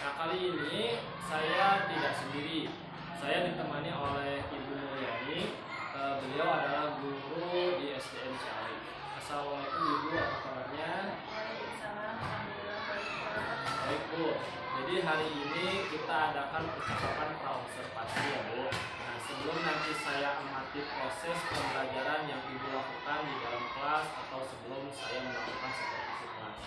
Nah, kali ini saya tidak sendiri. Saya ditemani oleh Ibu Mulyani. Beliau adalah guru di SDN Ciawi. Assalamualaikum Ibu, apa kabarnya? Waalaikumsalam, alhamdulillah baik. Baik Bu. Jadi hari ini kita adakan percakapan praobservasi ya Bu. Nah, sebelum nanti saya amati proses pembelajaran yang Ibu lakukan di dalam kelas atau sebelum saya melakukan supervisi kelas.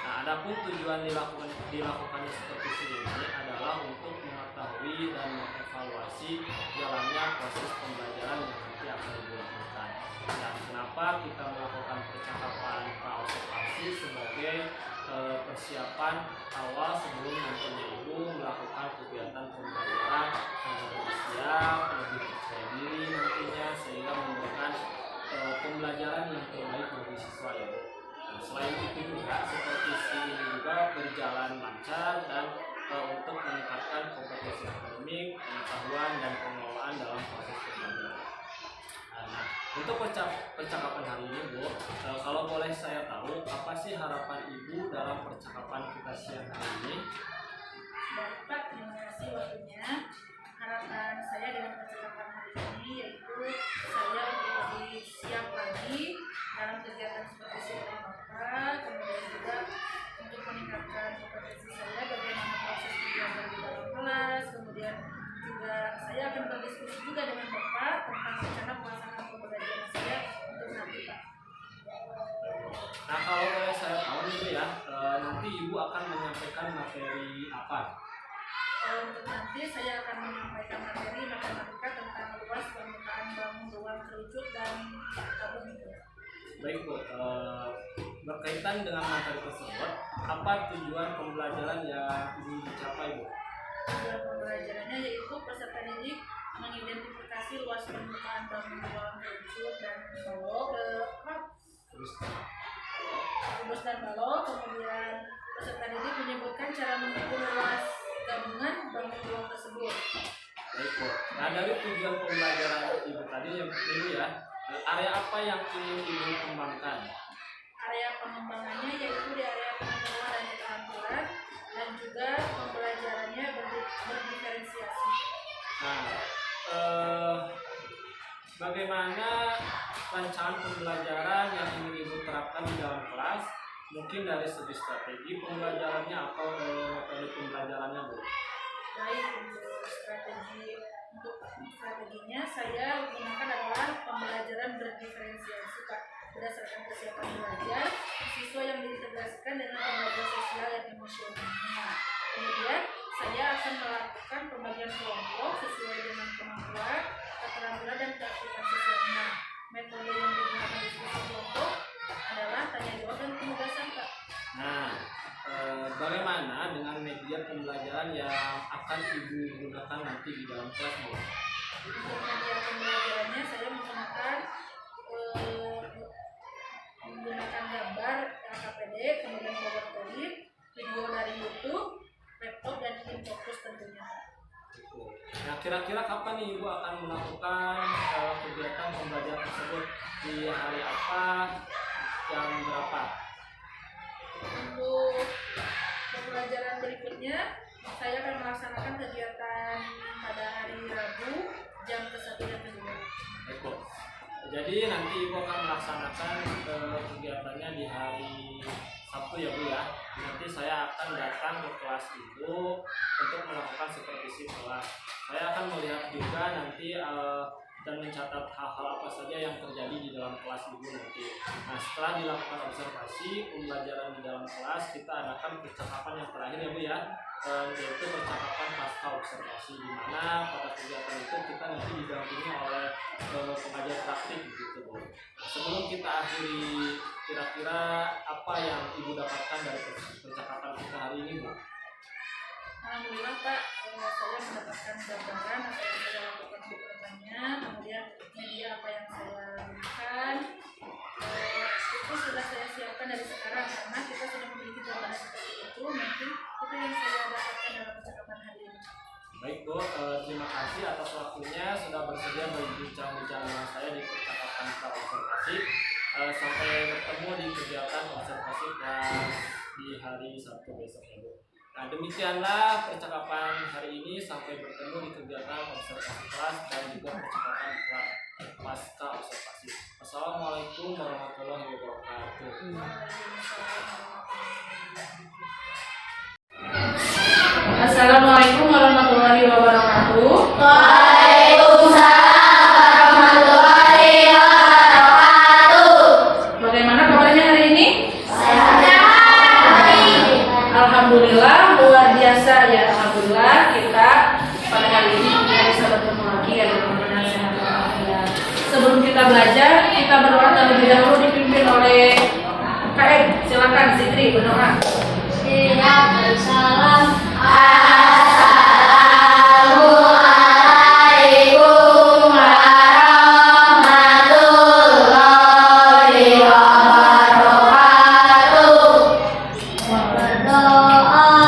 Nah, adapun tujuan dilakukannya supervisi ini adalah untuk mengetahui dan mengevaluasi jalannya proses pembelajaran yang nanti akan Ibu lakukan. Dan kenapa kita melakukan percakapan praobservasi sebagai persiapan awal sebelum nantinya Ibu melakukan kegiatan pembelajaran yang lebih siap, lebih percaya diri nantinya sehingga memberikan pembelajaran yang terbaik bagi siswa ya Bu. Nah, selain itu juga supervisi ini juga berjalan lancar dan untuk meningkatkan kompetensi akademik, pengetahuan dan pengelolaan dalam proses pembelajaran. Nah, untuk percakapan hari ini Bu, kalau boleh saya tahu apa sih harapan Ibu dalam percakapan kita siang hari ini? Baik Pak, terima kasih waktunya. Harapan saya dengan percakapan hari ini yaitu saya untuk lebih siap lagi dalam kegiatan supervisi oleh Bapak, kemudian juga untuk meningkatkan kompetensi saya bagaimana proses belajar di dalam kelas, kemudian juga saya akan berdiskusi juga dengan Bapak tentang rencana pelaksanaan pembelajaran saya untuk nanti Pak. Nah, kalau boleh saya tahu nih ya, nanti Ibu akan menyampaikan materi apa? Untuk nanti saya akan menyampaikan materi matematika tentang luas permukaan bangun ruang kerucut dan tabung. Baik Bu, berkaitan dengan materi tersebut, apa tujuan pembelajaran yang ingin dicapai Bu? Tujuan pembelajarannya yaitu peserta didik mengidentifikasi luas permukaan bangun ruang kerucut dan rubus dan balok. Kemudian peserta didik menyebutkan cara mengukur luas gabungan bangun ruang tersebut. Baik Bu. Nah, dari tujuan pembelajaran Ibu tadi yang ini ya, area apa yang ingin Ibu kembangkan? Area pengembangannya yaitu di area pengetahuan dan keterampilan dan juga pembelajarannya berdiferensiasi. Nah, bagaimana rancangan pembelajaran yang ingin Ibu terapkan di dalam kelas? Mungkin dari segi strategi pembelajarannya atau metode pembelajarannya Bu? Baik, untuk strateginya saya gunakan adalah pembelajaran berdiferensiasi Pak, berdasarkan kesiapan belajar siswa yang diintegrasikan dengan pembelajaran sosial dan emosionalnya. Kemudian saya akan melakukan pembagian kelompok sesuai dengan kemampuan, keterampilan dan keaktifan siswanya. Metode yang digunakan di diskusi kelompok adalah tanya jawab dan penugasan Pak. Nah, bagaimana dengan media pembelajaran yang akan Ibu gunakan nanti di dalam kelas Bu? Untuk media pembelajarannya saya menggunakan gambar LKPD, kemudian PowerPoint, video dari YouTube, laptop dan infocus tentunya. Nah, kira-kira kapan nih Ibu akan melakukan kegiatan pembelajaran tersebut? Di hari apa? Jam berapa? Untuk pembelajaran berikutnya, saya akan melaksanakan kegiatan pada hari Rabu jam ke-1 dan ke-2. Baik Bu. Jadi nanti Ibu akan melaksanakan kegiatannya di hari Sabtu ya Bu ya. Nanti saya akan datang ke kelas Ibu untuk melakukan supervisi kelas. Saya akan melihat juga nanti dan mencatat hal-hal apa saja yang terjadi di dalam kelas Ibu nanti. Nah, setelah dilakukan observasi pembelajaran di dalam kelas, kita adakan percakapan yang terakhir ya Bu ya, yaitu percakapan pasca observasi, di mana pada kegiatan itu kita nanti didampingi oleh pengajar praktik gitu Bu. Nah, sebelum kita akhiri, kira-kira apa yang Ibu dapatkan dari percakapan kita hari ini Bu? Alhamdulillah Pak, saya mendapatkan gambaran apa yang saya lakukan di kedepannya, kemudian media apa yang saya gunakan, itu sudah saya siapkan dari sekarang karena kita sudah memiliki gambaran seperti itu. Mungkin itu yang saya dapatkan dalam percakapan hari ini. Baik Bu, terima kasih atas waktunya sudah bersedia berbincang-bincang dengan saya di percakapan praobservasi. Sampai bertemu di kegiatan observasi kelas di hari Sabtu besok ya Bu. Nah, demikianlah percakapan hari ini. Sampai bertemu di kegiatan observasi kelas dan juga percakapan pasca observasi. Assalamualaikum warahmatullahi wabarakatuh. Assalamualaikum warahmatullahi wabarakatuh. Waalaikumsalam warahmatullahi wabarakatuh. Bagaimana kabarnya hari ini? Sehat. Alhamdulillah, luar biasa ya. Alhamdulillah kita pada hari ini kita bisa bertemu lagi ya teman-teman sehat walafiat. Sebelum kita belajar, kita berdoa terlebih dahulu dipimpin oleh KM. Silakan Zikri berdoa. Salam. Assalamualaikum warahmatullahi wabarakatuh. Berdoa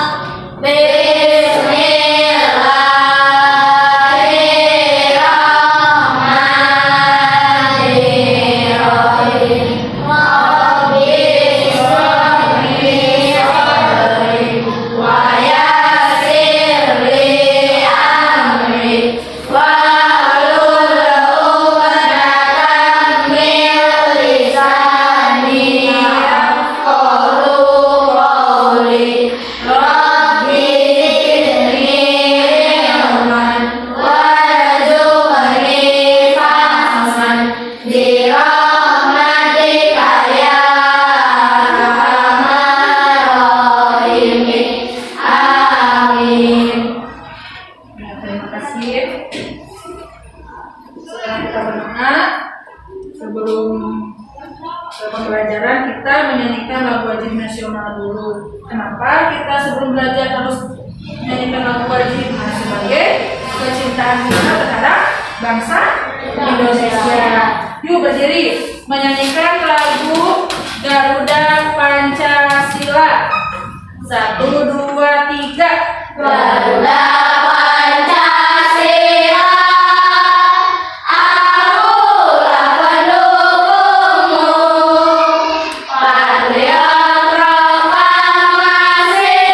Bismillahirrahmanirrahim. Rabbi shrah li sadri wa yassir li amri wahlul 'uqdatam min lisani yafqahu qawli. Rabbi zidni ilman warzuqni fahman birahmatika ya arhamar rahimin. Amin. Ya, terima kasih. Sekarang kita berdoa. Sebelum pembelajaran kita menyanyikan lagu wajib nasional dulu. Kenapa kita sebelum belajar harus menyanyikan lagu wajib? Nah, sebagai kecintaan kita terhadap bangsa Indonesia. Yuk berdiri menyanyikan lagu Garuda Pancasila. 1, 2, 3. Garuda Pancasila, akulah pendukungmu. Patriot proklamasi,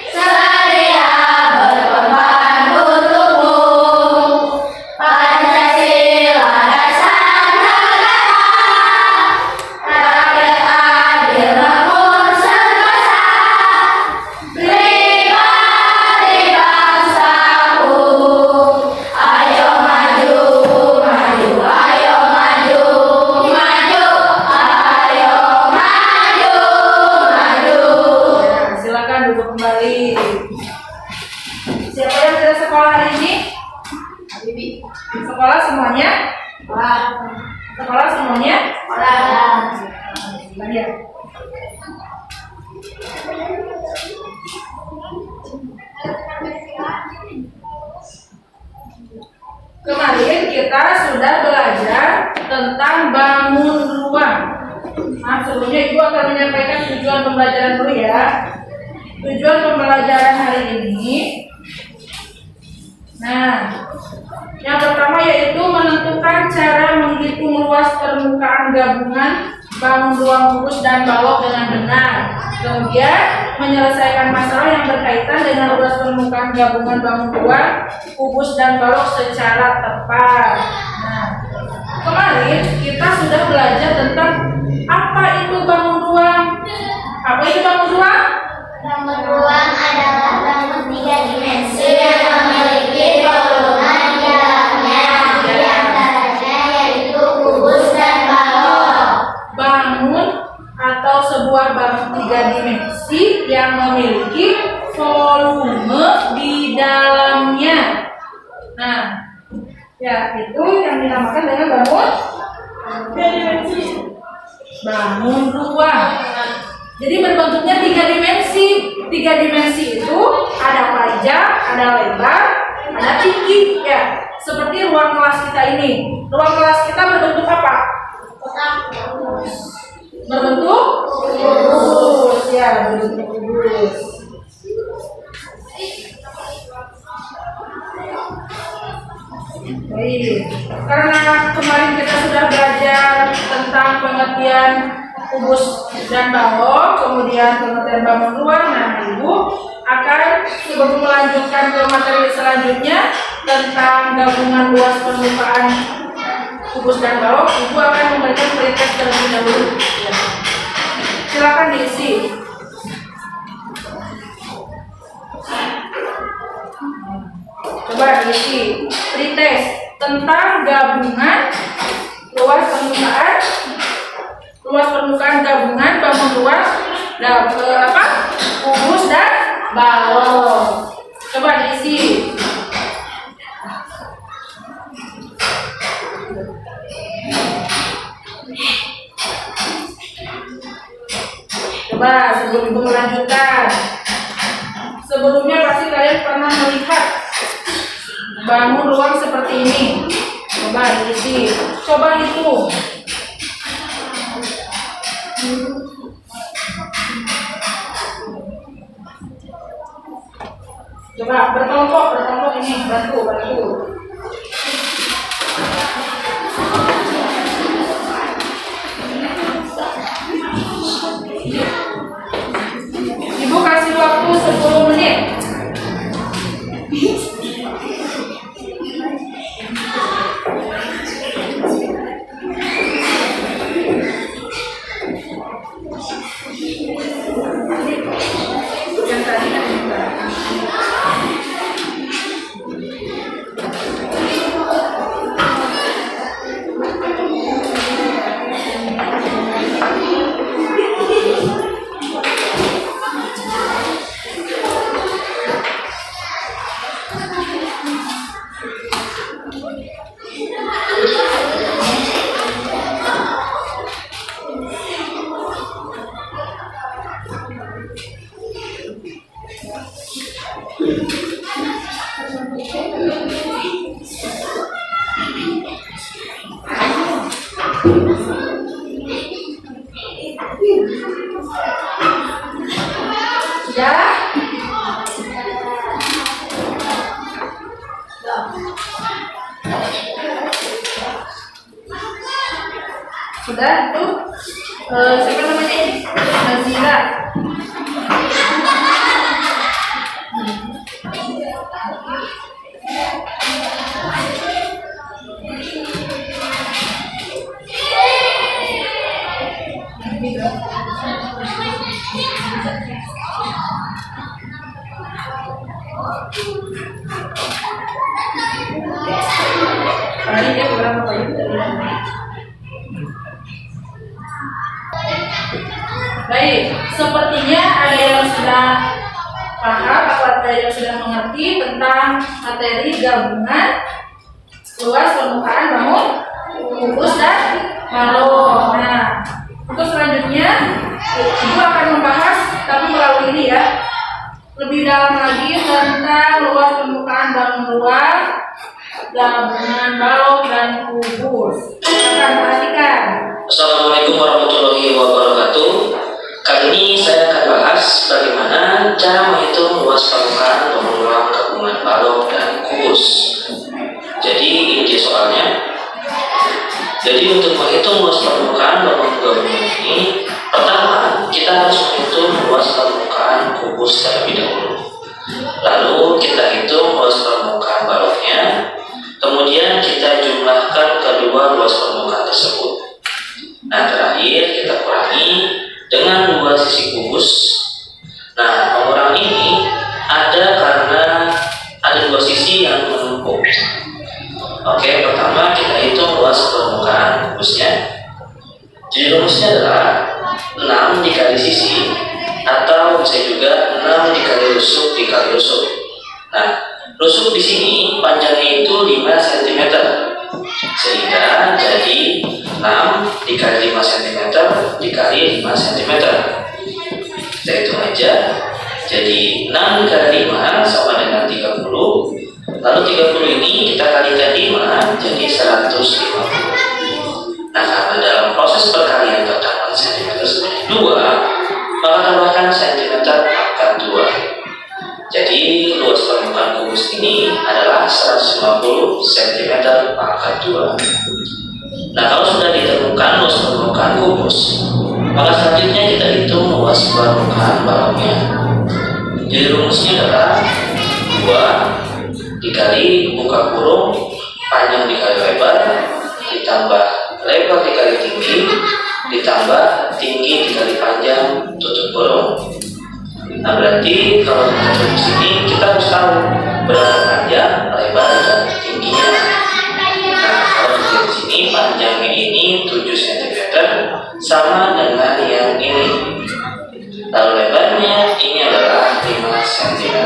sedia berkorban untukmu. Pancasila dasar negara, rakyat adil makmur sentosa. Pribadi bangsaku, ayo maju, maju, ayo maju, maju, ayo maju, maju. Ya, silakan duduk kembali. Siapa yang sudah sekolah hari ini? Sekolah semuanya? Sekolah semuanya? Ya. Kemarin kita sudah belajar tentang bangun ruang. Nah, sebelumnya Ibu akan menyampaikan tujuan pembelajaran dulu ya. Tujuan pembelajaran hari ini. Nah, yang pertama yaitu menentukan cara menghitung luas permukaan gabungan bangun ruang kubus dan balok dengan benar. Kemudian menyelesaikan masalah yang berkaitan dengan luas permukaan gabungan bangun ruang kubus dan balok secara tepat. Nah, kemarin kita sudah belajar tentang apa itu bangun ruang. Apa itu bangun ruang? Bangun ruang adalah bangun 3 dimensi yang memiliki volume di dalamnya, di antaranya yaitu kubus dan balok. Bangun atau sebuah bangun 3 dimensi yang memiliki volume di dalamnya. Nah, ya itu yang dinamakan dengan bangun 3 dimensi. Bangun ruang. Jadi berbentuknya 3 dimensi. 3 dimensi itu ada panjang, ada lebar, ada tinggi ya. Seperti ruang kelas kita ini. Ruang kelas kita berbentuk apa? Berbentuk kubus ya, berbentuk kubus. Baik, karena kemarin kita sudah belajar tentang pengertian kubus dan balok, kemudian pengertian bangun ruang. Nah, Ibu akan sebelum melanjutkan ke materi selanjutnya tentang gabungan luas permukaan kubus dan balok, Ibu akan memberikan pretest terlebih dahulu. Ya. Silakan diisi. Coba diisi pretest tentang gabungan luas permukaan gabungan bangun luas kubus dan balok. Coba diisi. Coba sebelum Ibu melanjutkan, sebelumnya pasti kalian pernah melihat bangun ruang seperti ini. Coba diisi, coba hitung. Coba berkelompok ini, bantu. Ibu kasih waktu 10 menit. Yang tadi kan sudah itu siapa namanya ini? Nazila. Kali dia berapa kali Baik, sepertinya ada yang sudah paham atau ada yang sudah mengerti tentang materi gabungan luas permukaan bangun kubus dan balok. Nah, untuk selanjutnya Ibu akan membahas, tapi melalui ini ya, lebih dalam lagi tentang luas permukaan bangun luas, gabungan balok dan kubus. Akan perhatikan. Assalamualaikum warahmatullahi wabarakatuh. Kali ini saya akan bahas bagaimana cara menghitung luas permukaan bangun ruang gabungan balok dan kubus. Jadi inti soalnya. Jadi untuk menghitung luas permukaan bangun gabungan ini, pertama kita harus menghitung luas permukaan kubus terlebih dahulu. Lalu kita hitung luas permukaan baloknya. Kemudian kita jumlahkan kedua luas permukaan tersebut. Nah, terakhir kita kurangi dengan dua sisi kubus. Nah, pengurangan ini ada karena ada dua sisi yang menumpuk. Oke, pertama kita hitung luas permukaan kubusnya. Jadi rumusnya adalah 6 dikali sisi, atau bisa juga 6 dikali rusuk dikali rusuk. Nah, rusuk di sini panjangnya itu 5 cm, sehingga jadi 6 dikali 5 cm dikali 5 cm. Kita hitung aja. Jadi 6 dikali 5 sama dengan 30. Lalu 30 ini kita kalikan 5 jadi 150. Nah, karena dalam proses perkalian pertambahan cm sebanyak 2, maka tambahkan cm pangkat 2. Jadi luas permukaan kubus ini adalah 150 cm pangkat 2. Nah, kalau sudah ditemukan luas permukaan kubus, Maka selanjutnya kita hitung luas permukaan baloknya. Jadi rumusnya adalah 2 dikali buka kurung panjang dikali lebar ditambah lebar dikali tinggi ditambah tinggi dikali panjang tutup kurung. Nah berarti kalau kita di sini kita harus tahu berapa panjang, lebar dan tingginya. Nah kalau di sini panjangnya ini 7 cm sama dengan yang ini. Lalu lebarnya ini adalah 5 cm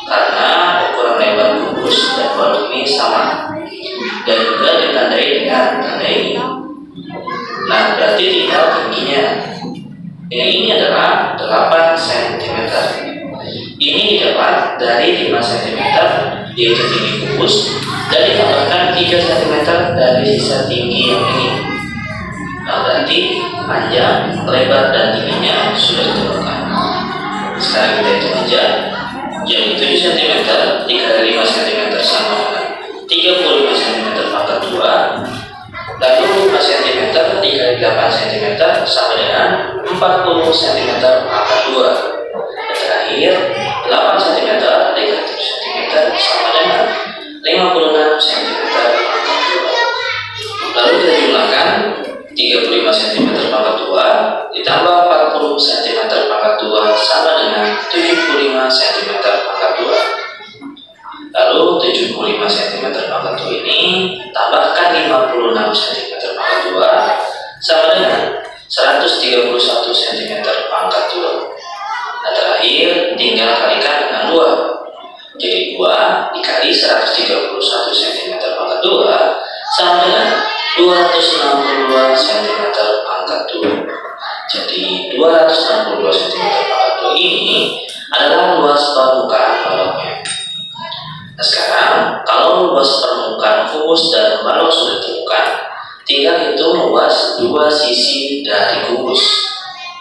karena ukuran lebar kubus dan balok ini sama dan juga ditandai dengan tanda ini. Nah berarti tinggal tingginya. Yang ini adalah 8 cm. Ini didapat dari 5 cm yaitu tinggi kubus dan ditambahkan 3 cm dari sisa tinggi yang ini. Nah berarti panjang, lebar, dan tingginya sudah ditemukan. Sekarang kita hitung aja. Jadi 7 cm dikali 5 cm sama dengan 35 cm pangkat 2. Lalu 5 cm dikali 8 cm sama dengan 40 cm pangkat 2. Dan terakhir 8 cm dikali 7 cm sama dengan 56 cm pangkat 2. Lalu kita jumlahkan 35 cm pangkat 2 ditambah 40 cm pangkat 2 sama dengan 75 cm pangkat 2. Lalu 75 cm pangkat 2 ini tambahkan 56 cm pangkat 2 sama dengan 131 cm pangkat 2. Nah terakhir tinggal kalikan dengan 2. Jadi 2 dikali 131 cm pangkat 2 sama dengan 262 cm pangkat 2. Jadi 262 cm pangkat 2 ini adalah luas permukaan baloknya. Nah sekarang kalau luas permukaan kubus dan balok sudah ditemukan, tinggal hitung luas 2 sisi dari kubus.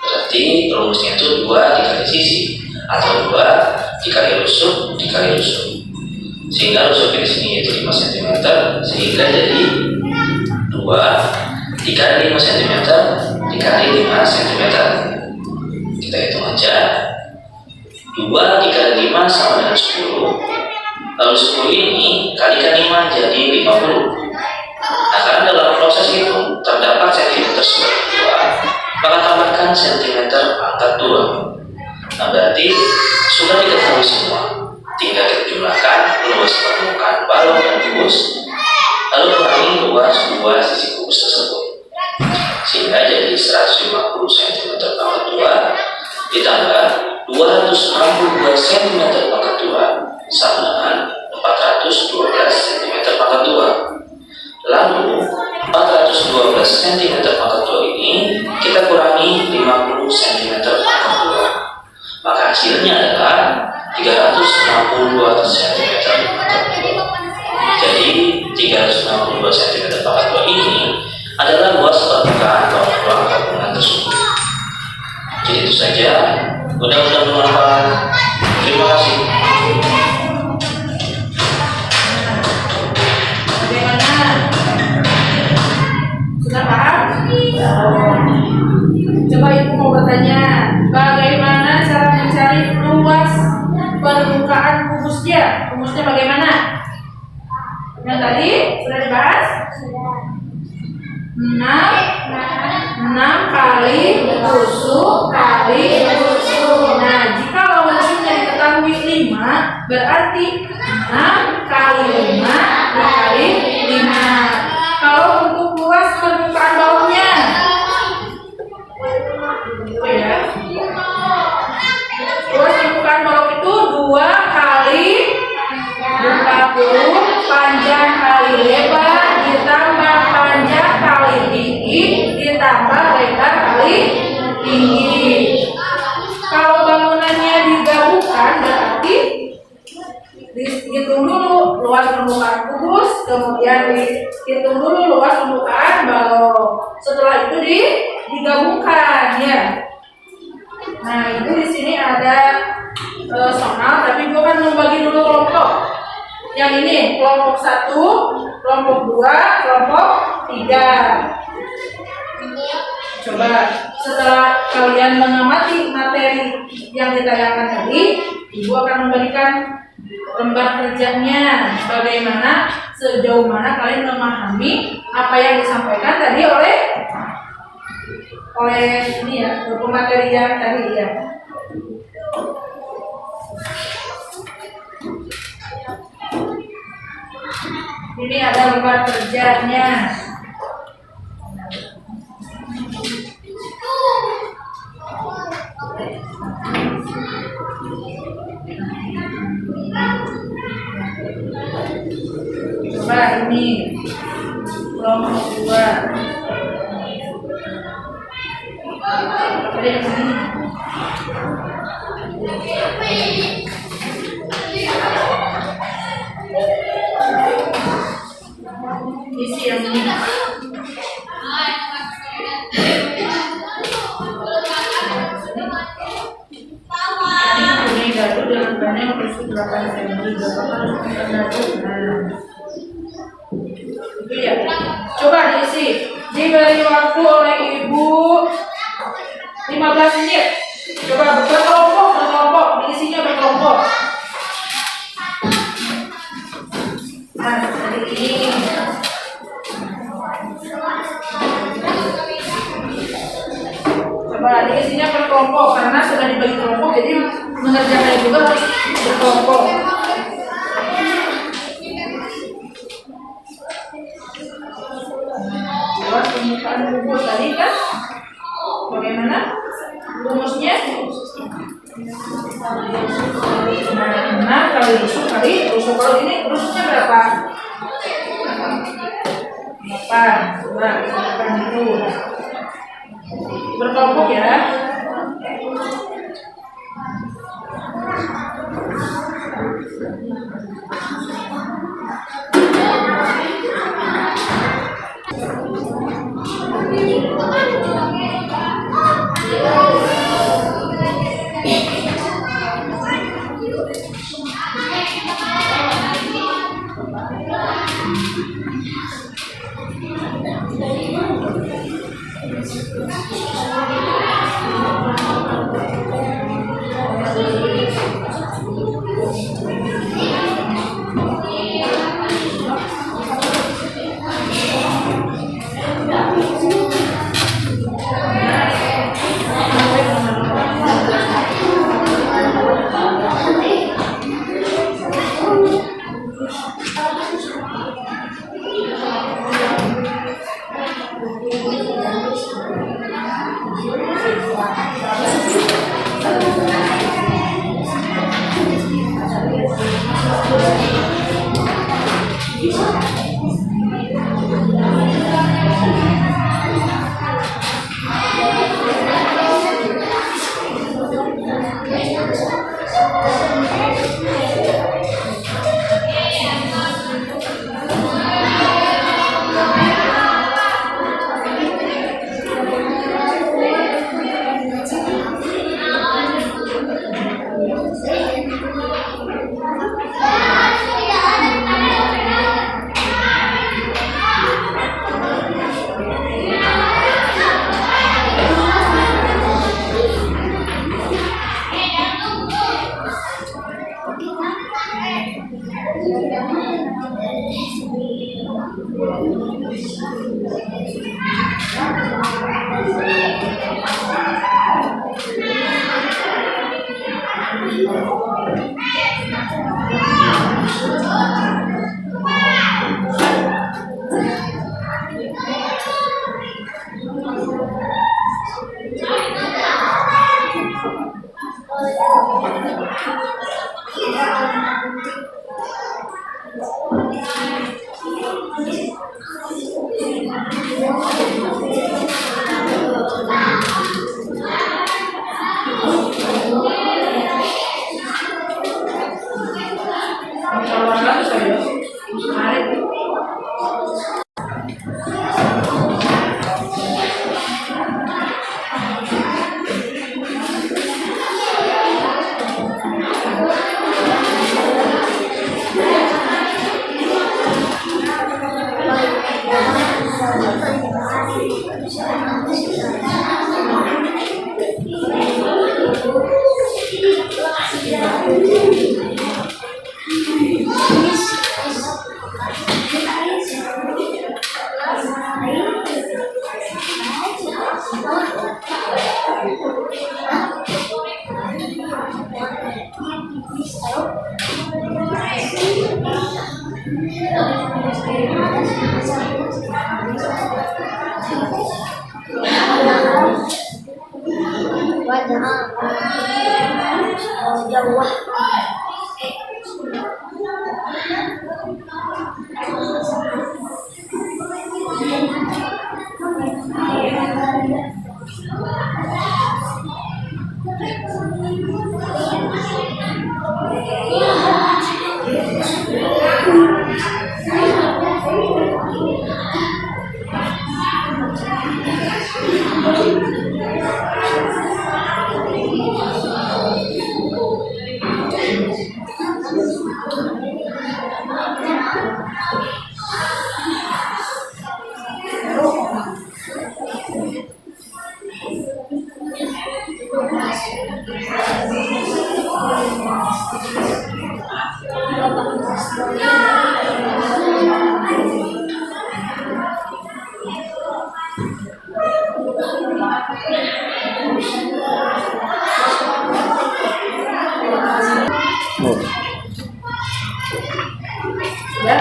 Berarti rumusnya itu 2 dikali sisi atau 2 dikali rusuk dikali rusuk. Sehingga rusuknya di sini yaitu 5 cm sehingga jadi 2 dikali 5 cm dikali 5 cm. Kita hitung aja. 2 dikali 5 sama dengan 10. Lalu 10 ini kalikan 5 jadi 50. Nah karena dalam proses itu terdapat cm sebagai 2, maka tambahkan cm pangkat 2. Nah berarti sudah diketahui semua. Tinggal kita jumlahkan luas permukaan balok dan kubus, lalu kurangi luas 2 sisi kubus tersebut, sehingga jadi 150 cm pangkat 2 ditambah 262 cm pangkat 2 sama dengan 412 cm pangkat 2. Lalu 412 cm pangkat 2 ini kita kurangi 50 cm pangkat 2, maka hasilnya adalah 362 cm pangkat 2. Jadi 362 cm pangkat 2 ini adalah luas permukaan ruang gabungan tersebut. Jadi itu saja. Mudah-mudahan bermanfaat. Terima kasih. Bagaimana? Sudah paham? Coba ibu mau bertanya, bagaimana cara mencari luas permukaan kubusnya? Rumusnya bagaimana? Yang tadi sudah dibahas? 6 kali rusuk kali rusuk. Nah, jika rusuknya diketahui 5, berarti 6 kali 5 dikali 5. Kalau untuk luas permukaan baloknya, ya, luas permukaan balok itu 2 kali buka kurung panjang kali lebar ditambah panjang kali tinggi ditambah lebar kali tinggi. Kalau bangunannya digabungkan berarti dihitung dulu luas permukaan kubus, kemudian dihitung dulu luas permukaan balok. Setelah itu digabungkan ya. Nah itu di sini ada soal, tapi gue kan membagi dulu kelompok. Yang ini kelompok 1, kelompok 2, kelompok 3. Coba setelah kalian mengamati materi yang ditayangkan tadi, Ibu akan memberikan lembar kerjanya bagaimana sejauh mana kalian memahami apa yang disampaikan tadi oleh ini ya, pemateri yang tadi ya. Ini ada lembar kerjanya. Coba ini kelompok 2. Ada yang ini. Isi yang ini. Ini dadu dengan banyak berisi 8 cm. Itu ya. Coba diisi. Diberi waktu oleh Ibu 15 menit. Coba berkelompok, diisinya berkelompok. Nah, seperti ini. Coba diisinya berkelompok karena sudah dibagi kelompok, jadi mengerjakannya juga harus berkelompok. Coba permukaan buku tadi kan, bagaimana rumusnya? Nah, kali rusuk kalau ini rusuknya berapa? 8. Coba kita itu berkelompok ya. Kalau Ya,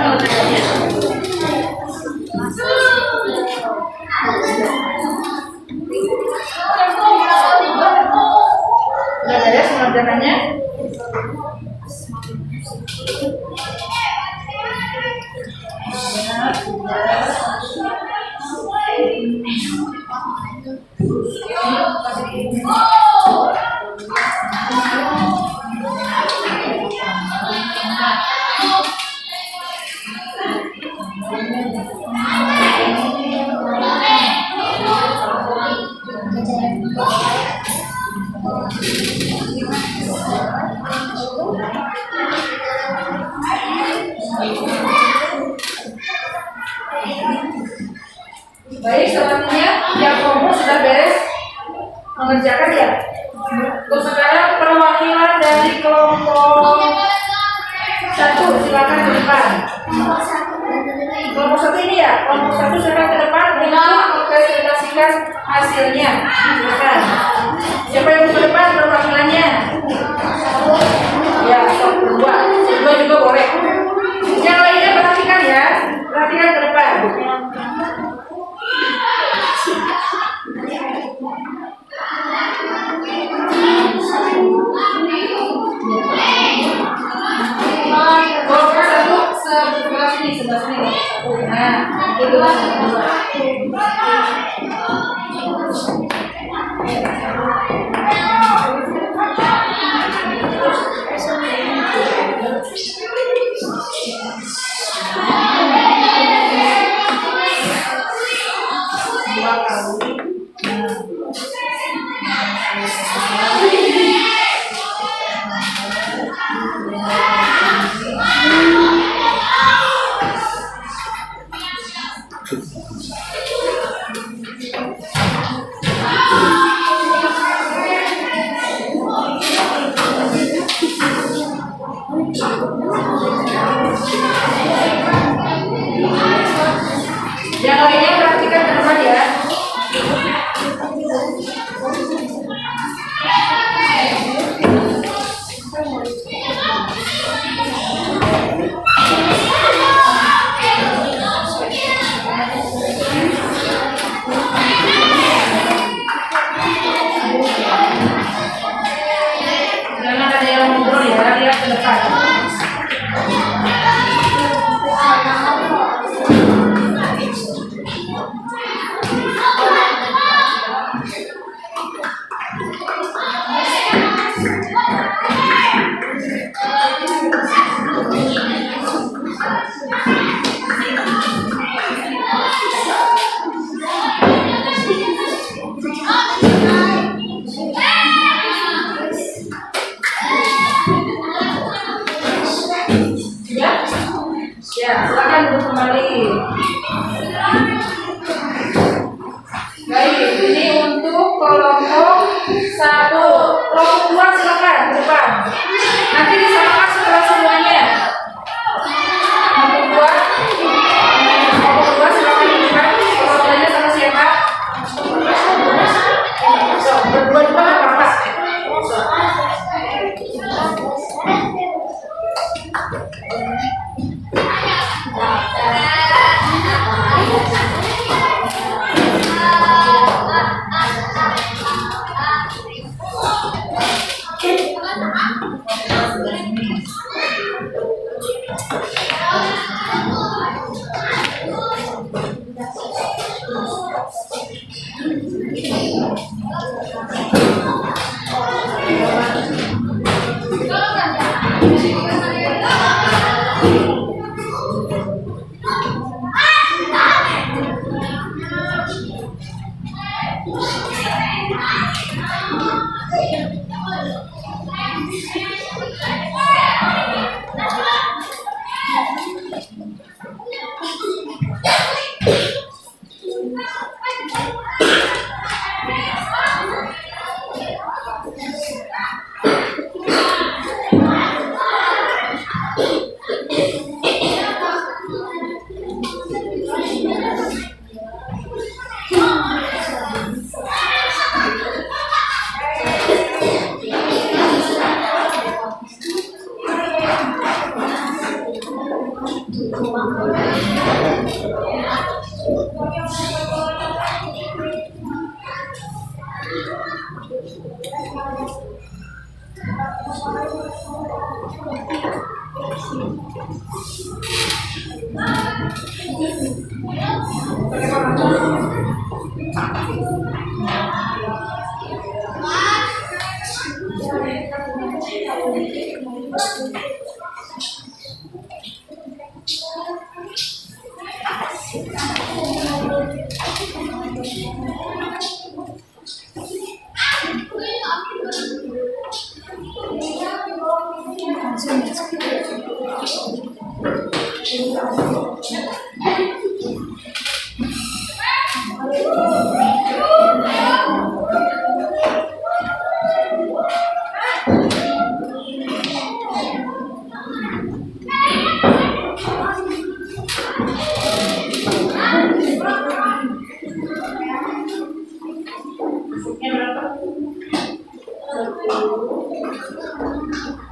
kalau caranya. Udah beres mengerjakannya? Baik, selanjutnya yang kelompok sudah beres mengerjakan ya. Untuk sekarang perwakilan dari kelompok 1 silakan ke depan. Kelompok 1 ini ya, kelompok 1 silakan ke depan untuk mempresentasikan hasilnya. Silakan. Siapa yang ke depan perwakilannya? Ya, berdua juga boleh. Yang lainnya perhatikan ya, perhatikan ke depan. Sebelah sini. Nah, itu yang lainnya perhatikan ke depan ya. Jangan ada yang ngobrol ya, lihat ke depan. Ya, silakan duduk kembali. Baik, ini untuk kelompok 1. Kelompok 2 silakan ke depan.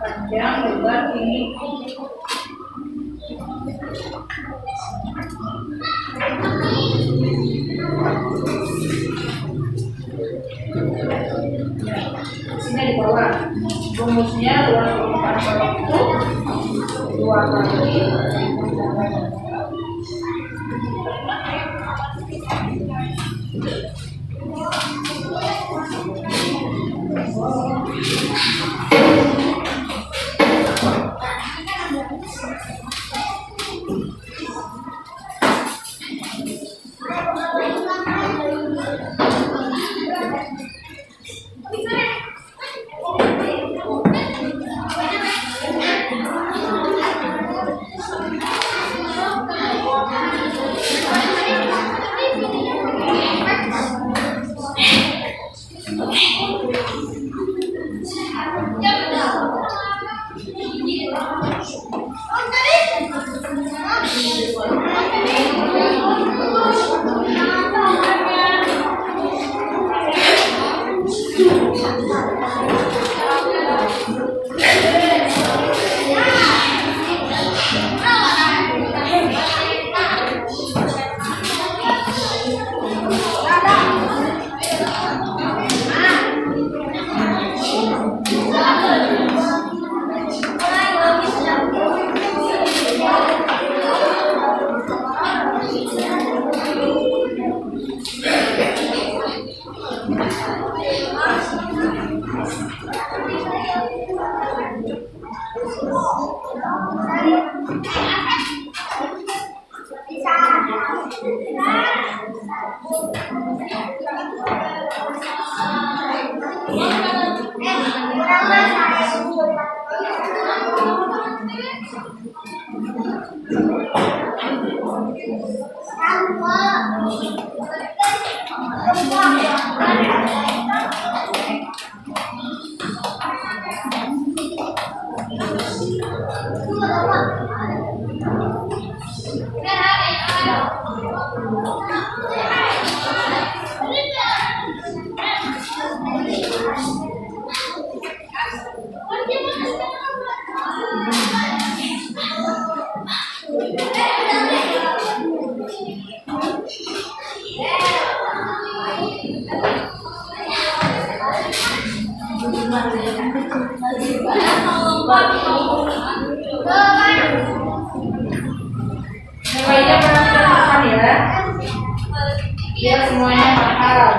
Panjang, lebar, tinggi. Sini di bawah. Rumusnya luas permukaan balok itu 2 kali Nilainya pelan-pelan ya, biar semuanya paham.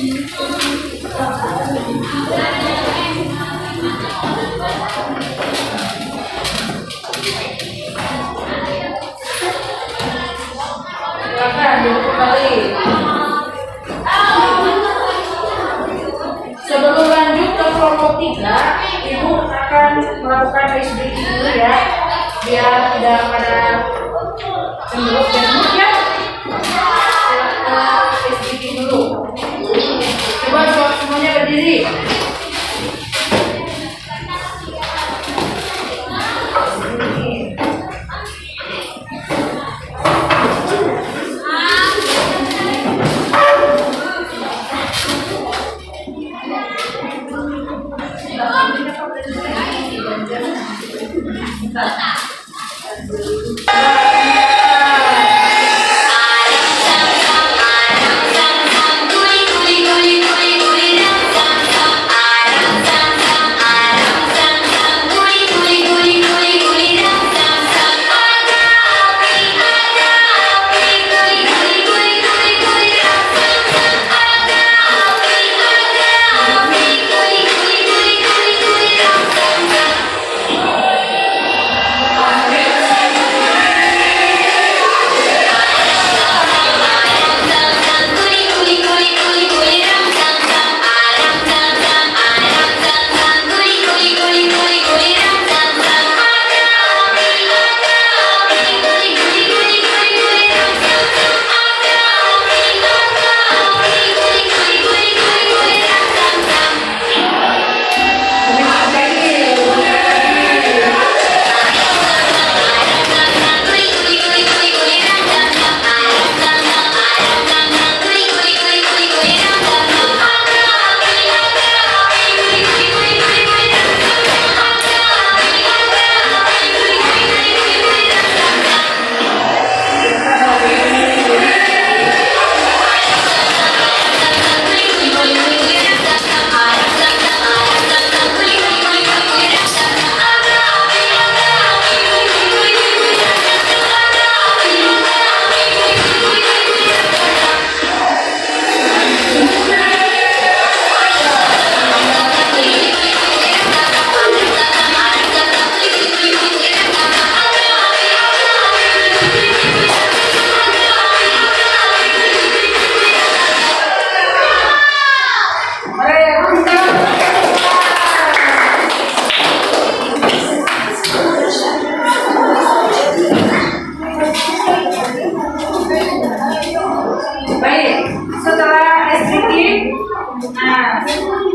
Silakan duduk kembali. Sebelum lanjut ke kelompok 3, Ibu akan melakukan SBT dulu ya, biar tidak pada cenderung dan ya. Silakan SBT dulu. Coba semuanya berdiri.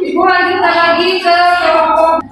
Ibu lanjutkan lagi ke kelompok.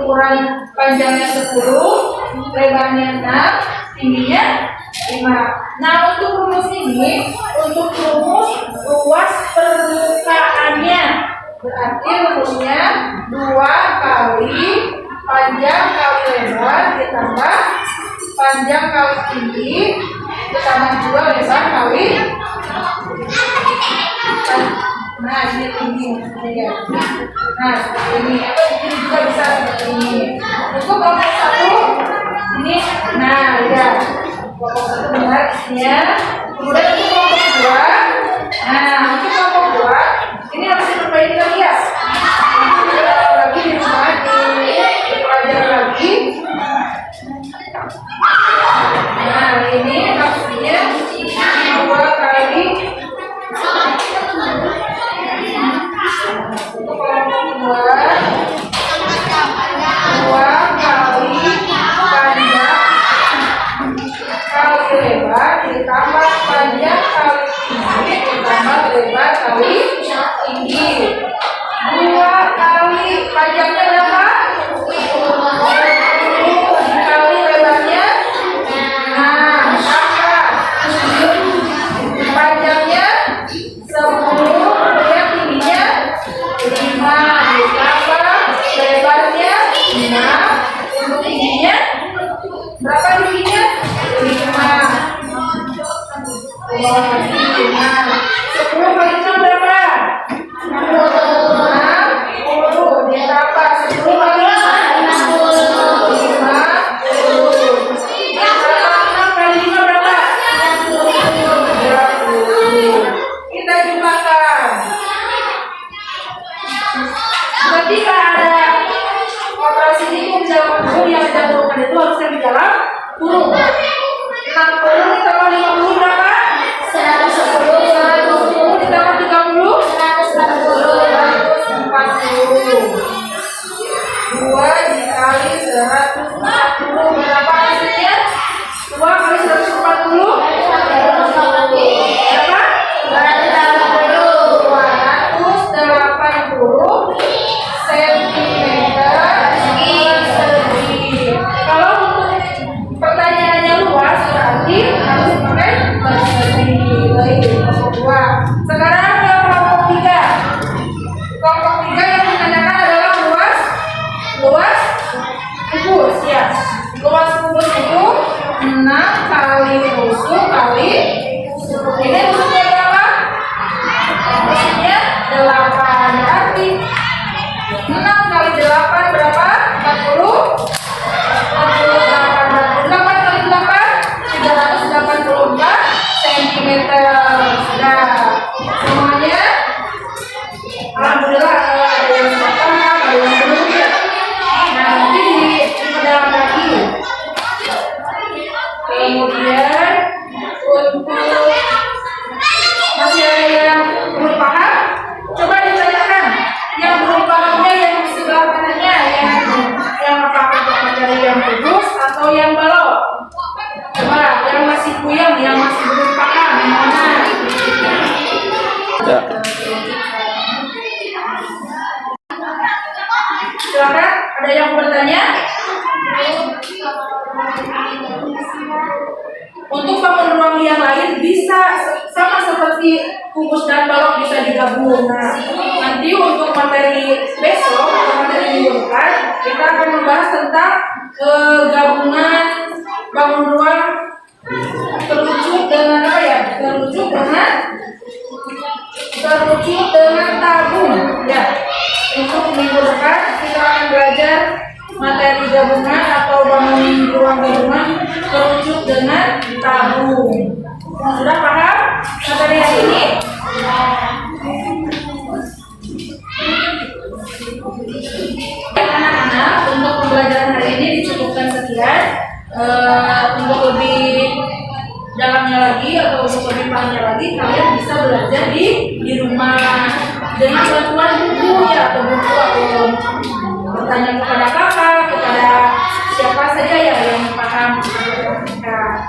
ukuran panjangnya 10, lebarnya 6, tingginya 5. Nah, untuk rumus ini, untuk rumus luas permukaannya, berarti rumusnya 2 kali panjang kali lebar ditambah panjang kali tinggi ditambah 2 lebar kali. Nah, ini tinggi ya. Nah, seperti ini. Atau ini juga bisa seperti ini. Untuk kelompok 1 ini, nah ya, kelompok 1 benar isinya. Kemudian untuk kelompok 2, nah untuk kelompok 2 ini harus diperbaiki lagi ya. Lagi di rumah dipelajari lagi. Nah, ini maksudnya 2 kali untuk kelompok 2 kali panjang kali lebar ditambah panjang kali tinggi ditambah lebar kali tinggi. 2 kali panjangnya berapa? 10 kali lebarnya. Nah, tambah panjangnya 10, kemudian tingginya 5 ditambah lebarnya 5. Untuk tingginya berapa tingginya? 5. 10 kali 6 berapa? 60 ditambah 10 kali 50. Ditambah 6 kali 5 berapa? 30. Kita jumlahkan. Ketika ada operasi hitung dalam kurung yang didahulukan itu harusnya di dalam kurung. 60 ditambah 50 berapa? 110 ditambah 30 140. 2 dikali 140 berapa hasilnya? 2 kali 140 berapa? 280 cm persegi. Kalau untuk pertanyaannya luas berarti harus pakai persegi. Baik, kelompok 2. Sekarang ke kelompok 3. Kelompok 3 yang menandakan adalah luas kubus ya. Luas kubus itu 6 kali rusuk kali ini rusuknya berapa? Rusuknya 8. Berarti 6 kali 8 berapa? 40. 48 kali 8 384 cm. Sudah semuanya. Alhamdulillah ada yang paham, ada yang belum ya. Nah, nanti diperdalam lagi. Kemudian untuk masih ada yang belum paham, coba ditanyakan yang belum pahamnya yang di sebelah kanannya, yang apakah materi yang bagus atau yang balok. Coba yang masih puyeng, yang masih belum paham, yang mana? Ya. Silakan, ada yang bertanya? Untuk bangun ruang yang lain bisa sama seperti kubus dan balok bisa digabung. Nah, nanti untuk materi besok atau materi minggu depan kita akan membahas tentang gabungan bangun ruang terujuk dengan apa ya? Terujuk dengan tabung ya. Untuk minggu depan kita akan belajar materi gabungan atau bangun ruang gabungan terujuk dengan tabung. Sudah paham materi hari ini? Anak-anak, untuk pembelajaran hari ini dicukupkan sekian. Untuk lebih dalamnya lagi atau untuk lebih pahamnya lagi, kalian bisa belajar di rumah dengan bantuan buku ya, atau buku atau bertanya kepada kakak, kepada siapa saja ya yang paham. Nah,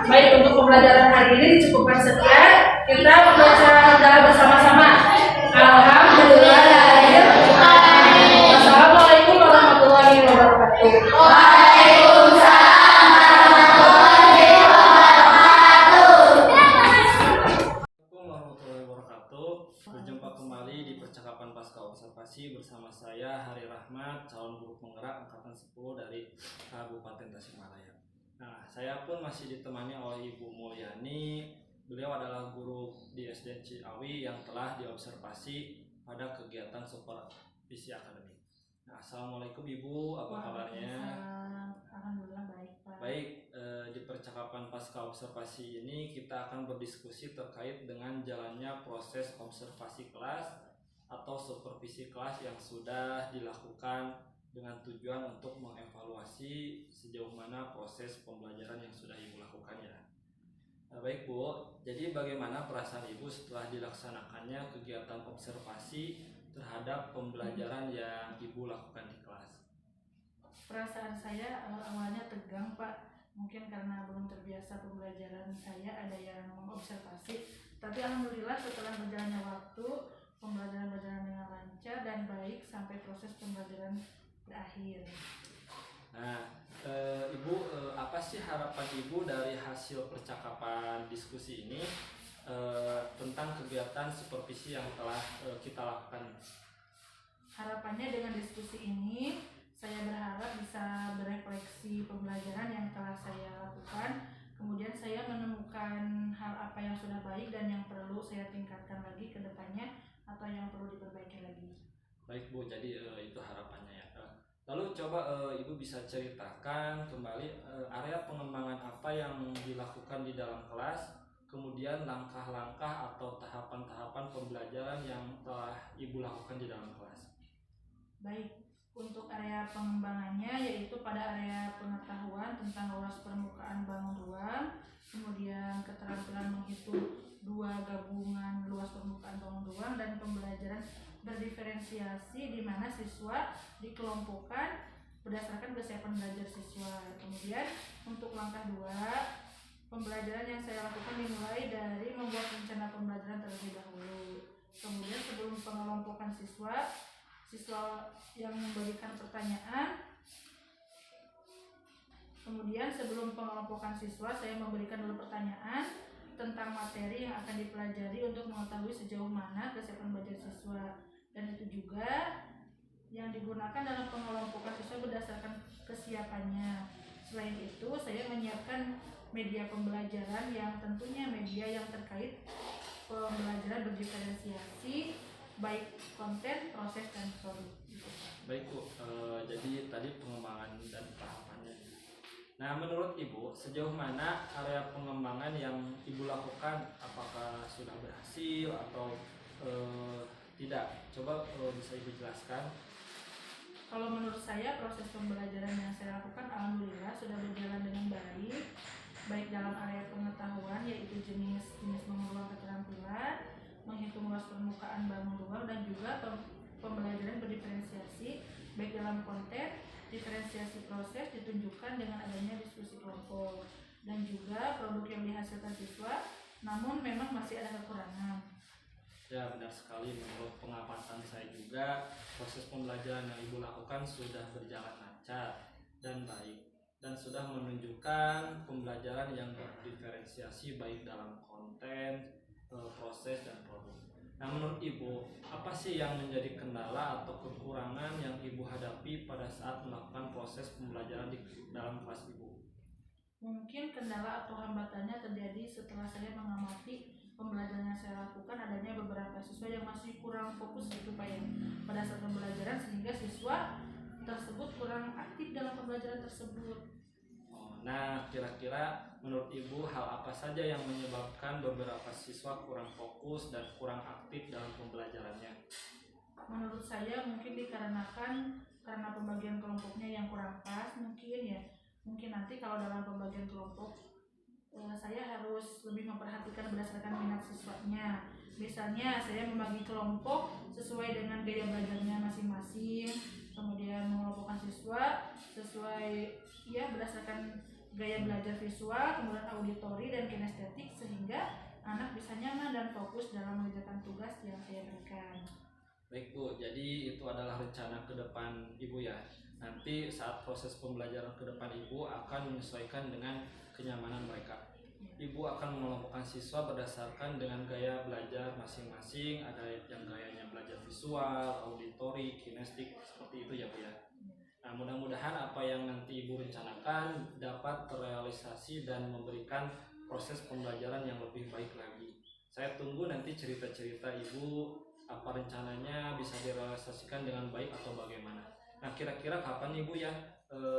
baik, untuk pembelajaran hari ini dicukupkan sekian. Kita membaca hamdalah bersama-sama. Alhamdulillah. Assalamualaikum warahmatullahi wabarakatuh. Observasi bersama saya Hari Rahmat, calon guru penggerak angkatan 10 dari Kabupaten Tasikmalaya. Nah, saya pun masih ditemani oleh Ibu Mulyani. Beliau adalah guru di SD Ciawi yang telah diobservasi pada kegiatan supervisi akademik. Nah, Assalamualaikum Ibu, apa kabarnya? Alhamdulillah baik Pak. Baik, di percakapan pasca observasi ini kita akan berdiskusi terkait dengan jalannya proses observasi kelas atau supervisi kelas yang sudah dilakukan dengan tujuan untuk mengevaluasi sejauh mana proses pembelajaran yang sudah Ibu lakukan ya. Nah, baik Bu, jadi bagaimana perasaan Ibu setelah dilaksanakannya kegiatan observasi terhadap pembelajaran yang Ibu lakukan di kelas? Perasaan saya awalnya tegang Pak, mungkin karena belum terbiasa pembelajaran saya ada yang mengobservasi. Tapi alhamdulillah setelah berjalannya waktu, pembelajaran berjalan dengan lancar dan baik sampai proses pembelajaran berakhir. Nah, Ibu, apa sih harapan Ibu dari hasil percakapan diskusi ini tentang kegiatan supervisi yang telah kita lakukan? Harapannya dengan diskusi ini, saya berharap bisa berefleksi pembelajaran yang telah saya lakukan. Kemudian saya menemukan hal apa yang sudah baik dan yang perlu saya tingkatkan lagi ke depannya atau yang perlu diperbaiki lagi. Baik Bu, jadi itu harapannya ya. Lalu coba Ibu bisa ceritakan kembali area pengembangan apa yang dilakukan di dalam kelas, kemudian langkah-langkah atau tahapan-tahapan pembelajaran yang telah Ibu lakukan di dalam kelas. Baik, untuk area pengembangannya yaitu pada area pengetahuan tentang luas permukaan bangun ruang, kemudian keterampilan menghitung dua gabungan luas permukaan bangun ruang, dan pembelajaran berdiferensiasi di mana siswa dikelompokkan berdasarkan kesiapan belajar siswa. Kemudian untuk langkah 2, pembelajaran yang saya lakukan dimulai dari membuat rencana pembelajaran terlebih dahulu. Kemudian sebelum pengelompokan siswa yang memberikan pertanyaan. Kemudian sebelum pengelompokan siswa, saya memberikan dulu pertanyaan tentang materi yang akan dipelajari untuk mengetahui sejauh mana kesiapan belajar siswa. Dan itu juga yang digunakan dalam pengelompokan siswa berdasarkan kesiapannya. Selain itu, saya menyiapkan media pembelajaran yang tentunya media yang terkait pembelajaran berdiferensiasi, baik konten, proses, dan produk. Baik Bu, jadi tadi pengembangan dan tahapannya. Nah, menurut Ibu, sejauh mana area pengembangan yang Ibu lakukan? Apakah sudah berhasil atau tidak? Coba bisa Ibu jelaskan. Kalau menurut saya, proses pembelajaran yang saya lakukan alhamdulillah sudah berjalan dengan baik dalam area pengetahuan yaitu jenis bangun ruang keterampilan, menghitung luas permukaan bangun ruang, dan juga pembelajaran berdiferensiasi baik dalam konten, diferensiasi proses ditunjukkan dengan adanya diskusi kelompok, dan juga produk yang dihasilkan siswa namun memang masih ada kekurangan. Ya, benar sekali. Menurut pengamatan saya juga proses pembelajaran yang Ibu lakukan sudah berjalan lancar dan baik, dan sudah menunjukkan pembelajaran yang berdiferensiasi baik dalam konten, proses, dan produk. Nah, menurut Ibu, apa sih yang menjadi kendala atau kekurangan yang Ibu hadapi pada saat melakukan proses pembelajaran di dalam kelas Ibu? Mungkin kendala atau hambatannya terjadi setelah saya mengamati pembelajaran yang saya lakukan, adanya beberapa siswa yang masih kurang fokus gitu Pak ya pada saat pembelajaran, sehingga siswa tersebut kurang aktif dalam pembelajaran tersebut. Nah, kira-kira menurut Ibu hal apa saja yang menyebabkan beberapa siswa kurang fokus dan kurang aktif dalam pembelajarannya? Menurut saya mungkin dikarenakan karena pembagian kelompoknya yang kurang pas mungkin ya. Mungkin nanti kalau dalam pembagian kelompok saya harus lebih memperhatikan berdasarkan minat siswanya. Misalnya saya membagi kelompok sesuai dengan gaya belajarnya masing-masing, kemudian mengelompokkan siswa sesuai berdasarkan gaya belajar visual, kemudian auditori dan kinestetik, sehingga anak bisa nyaman dan fokus dalam mengerjakan tugas yang saya berikan. Baik Bu, jadi itu adalah rencana ke depan Ibu ya. Nanti saat proses pembelajaran ke depan Ibu akan menyesuaikan dengan kenyamanan mereka. Ya. Ibu akan mengelompokkan siswa berdasarkan dengan gaya belajar masing-masing. Ada yang gayanya belajar visual, auditori, kinestik, seperti itu ya Bu ya. Nah, mudah-mudahan apa yang nanti Ibu rencanakan dapat terrealisasi dan memberikan proses pembelajaran yang lebih baik lagi. Saya tunggu nanti cerita-cerita Ibu, apa rencananya bisa direalisasikan dengan baik atau bagaimana. Nah, kira-kira kapan Ibu ya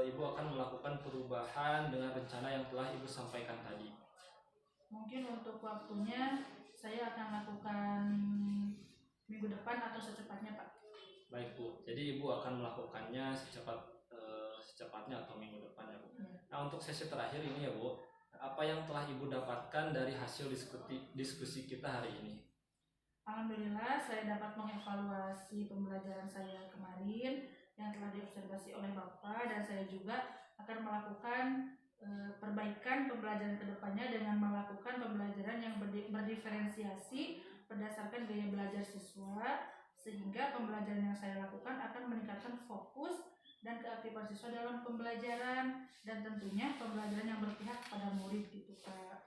Ibu akan melakukan perubahan dengan rencana yang telah Ibu sampaikan tadi? Mungkin untuk waktunya saya akan lakukan minggu depan atau secepatnya Pak. Baik Bu, jadi Ibu akan melakukannya secepatnya atau minggu depan ya Bu. Nah, untuk sesi terakhir ini ya Bu, apa yang telah Ibu dapatkan dari hasil diskusi kita hari ini? Alhamdulillah saya dapat mengevaluasi pembelajaran saya kemarin yang telah diobservasi oleh Bapak, dan saya juga akan melakukan perbaikan pembelajaran kedepannya dengan melakukan pembelajaran yang berdiferensiasi berdasarkan gaya belajar siswa, sehingga pembelajaran yang saya lakukan akan meningkatkan fokus dan keaktifan siswa dalam pembelajaran, dan tentunya pembelajaran yang berpihak pada murid gitu Pak.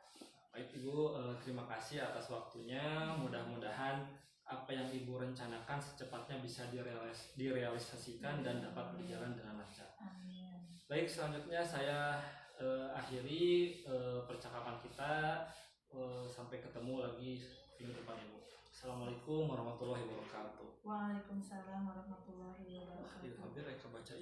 Baik Ibu, terima kasih atas waktunya. Mudah-mudahan apa yang Ibu rencanakan secepatnya bisa direalisasikan dan dapat berjalan dengan lancar. Amin. Baik, selanjutnya saya akhiri percakapan kita. Sampai ketemu lagi minggu depan Ibu. Assalamualaikum warahmatullahi wabarakatuh. Waalaikumsalam warahmatullahi wabarakatuh. Hampir baca